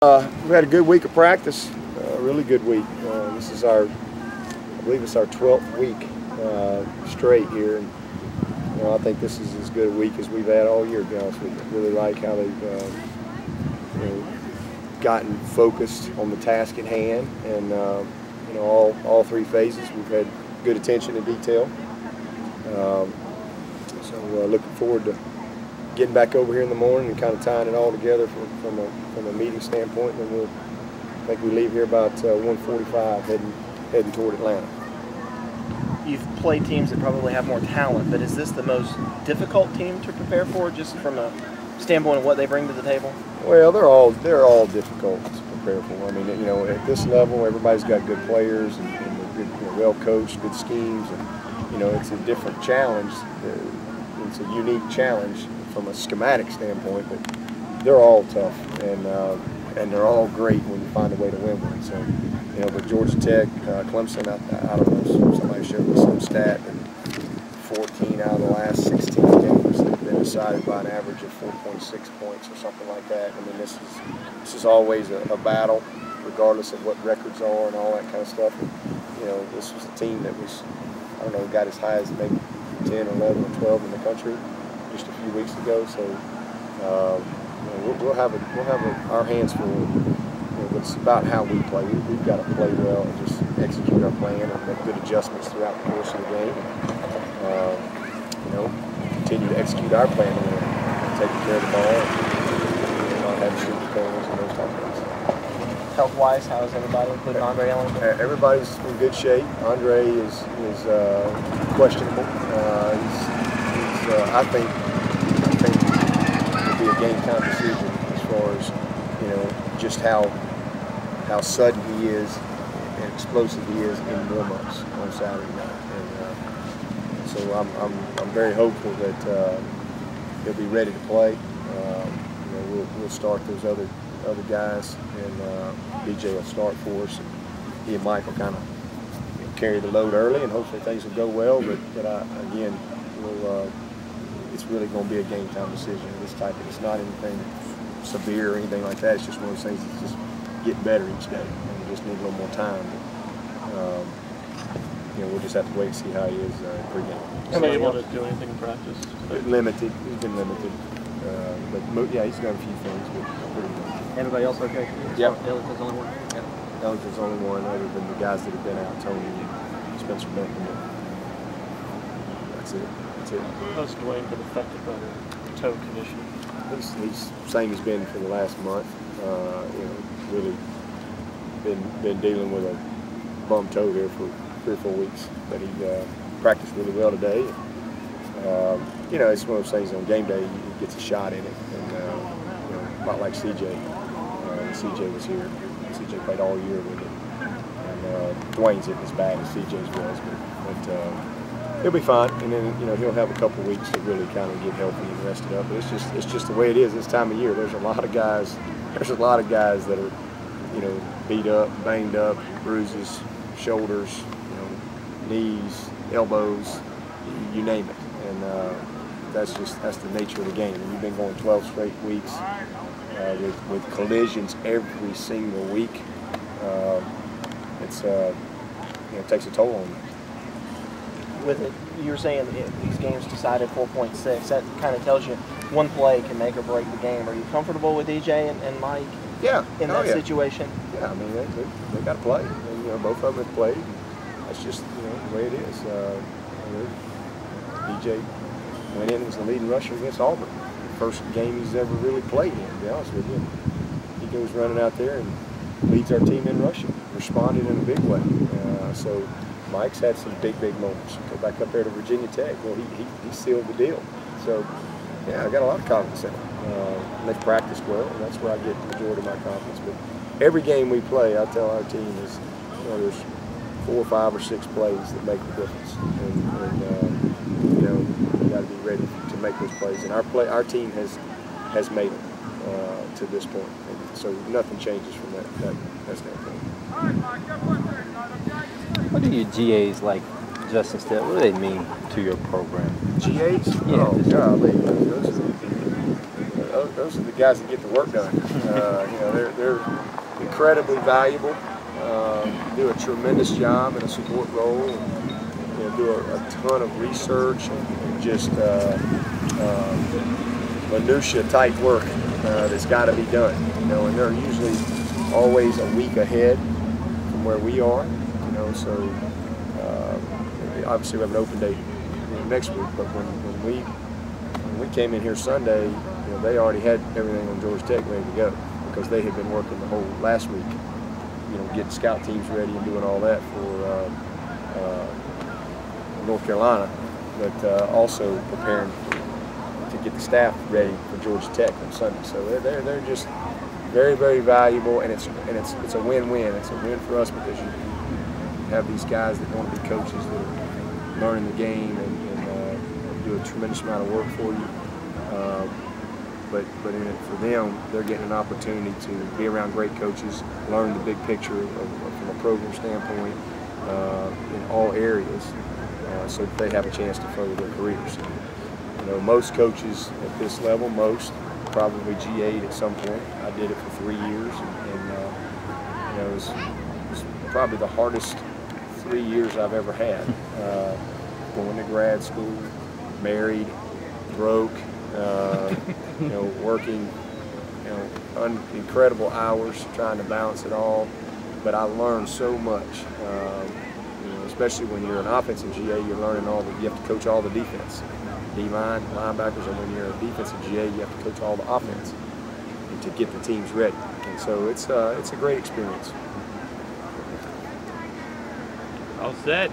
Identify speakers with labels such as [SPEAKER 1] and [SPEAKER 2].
[SPEAKER 1] We had a good week of practice, a really good week. This is I believe it's our 12th week straight here, and I think this is as good a week as we've had all year. To be honest with you, really like how they've gotten focused on the task at hand, and all three phases we've had good attention to detail. So looking forward to getting back over here in the morning and kind of tying it all together from a meeting standpoint, and I think we leave here about 1:45 heading toward Atlanta.
[SPEAKER 2] You've played teams that probably have more talent, but is this the most difficult team to prepare for, just from a standpoint of what they bring to the table?
[SPEAKER 1] Well, they're all difficult to prepare for. I mean, at this level, everybody's got good players and they're good, well coached, good schemes, and it's a different challenge. It's a unique challenge from a schematic standpoint, but they're all tough, and they're all great when you find a way to win one. So, but Georgia Tech, Clemson, I don't know, somebody showed me some stat that 14 out of the last 16 games have been decided by an average of 4.6 points or something like that. I mean, this is always a battle, regardless of what records are and all that kind of stuff. And, this was a team that was, I don't know, got as high as maybe 10 or 11 or 12 in the country just a few weeks ago. So we'll have our hands full. It's about how we play. We've got to play well and just execute our plan and make good adjustments throughout the course of the game. Continue to execute our plan and taking care of the ball and not have shooting penalties and those type of things.
[SPEAKER 2] Health-wise, how is everybody, including Andre Ellen?
[SPEAKER 1] Everybody's in good shape. Andre is questionable. I think it'll be a game time decision as far as just how sudden he is and explosive he is in warm-ups on Saturday night. And so I'm very hopeful that he'll be ready to play. We'll start those other guys, and BJ will start for us, and he and Mike will kind of carry the load early, and hopefully things will go well. But again, it's really going to be a game time decision of this type. It's not anything severe or anything like that. It's just one of those things that's just getting better each day, and we just need a little more time. But, we'll just have to wait and see how he is pregame.
[SPEAKER 3] Am I able to do anything in practice?
[SPEAKER 1] Limited. He's been limited. But yeah, he's done a few things, but pretty limited.
[SPEAKER 2] Everybody else okay?
[SPEAKER 1] Yep.
[SPEAKER 2] Ellington's only one? Yep.
[SPEAKER 1] Ellington's only one, other than the guys that have been out, Tony and Spencer Benton. That's it.
[SPEAKER 3] How's Dwayne been affected by the toe condition?
[SPEAKER 1] He's same he's been for the last month. Really been dealing with a bum toe here for 3 or 4 weeks, but he practiced really well today. It's one of those things on game day, he gets a shot in it, and not like CJ. CJ was here. CJ played all year with him, and Dwayne's hitting as bad as CJ's was, but he'll be fine. And then he'll have a couple weeks to really kind of get healthy and rested up. But it's just the way it is this time of year. There's a lot of guys. There's a lot of guys that are beat up, banged up, bruises, shoulders, knees, elbows, you name it. And that's the nature of the game. And you've been going 12 straight weeks with collisions every single week. It takes a toll on you.
[SPEAKER 2] With it, you were saying these games decided 4.6. That kind of tells you one play can make or break the game. Are you comfortable with DJ and Mike?
[SPEAKER 1] Yeah.
[SPEAKER 2] In that situation?
[SPEAKER 1] Yeah, I mean they got to play. And, both of them have played. That's just the way it is. DJ went in and was the leading rusher against Auburn. The first game he's ever really played in, to be honest with you. He goes running out there and leads our team in rushing. Responded in a big way. So Mike's had some big moments. Go back up there to Virginia Tech. Well, he sealed the deal. So yeah, I got a lot of confidence in him. They've practiced well, and that's where I get the majority of my confidence. But every game we play, I tell our team is there's 4 or 5 or 6 plays that make the difference, and you got to be ready to make those plays. And our team has made them to this point, and so nothing changes from that standpoint.
[SPEAKER 4] What do your GAs like, Justin Stepp? What do they mean to your program?
[SPEAKER 1] GAs?
[SPEAKER 4] Yeah.
[SPEAKER 1] Oh, golly. those are the guys that get the work done. You know, they're incredibly valuable. Do a tremendous job in a support role. And, you know, do a ton of research and just minutia type work that's got to be done. You know, and they're usually always a week ahead from where we are. You know, so obviously we have an open day next week. But when we came in here Sunday, you know, they already had everything on Georgia Tech ready to go because they had been working the whole last week. You know, getting scout teams ready and doing all that for North Carolina, but also preparing to get the staff ready for Georgia Tech on Sunday. So they're just very, very valuable, and it's a win-win. It's a win for us because you have these guys that want to be coaches that are learning the game and do a tremendous amount of work for you. But in it for them, they're getting an opportunity to be around great coaches, learn the big picture from a program standpoint in all areas, so that they have a chance to further their careers. You know, most coaches at this level, probably G8 at some point. I did it for 3 years, and you know, it was probably the hardest 3 years I've ever had. Going to grad school, married, broke. You know, working, you know, incredible hours trying to balance it all, but I learned so much. You know, especially when you're an offensive GA, you're learning you have to coach all the defense, D-line, linebackers, and when you're a defensive GA, you have to coach all the offense to get the teams ready. And so it's a great experience.
[SPEAKER 5] All set.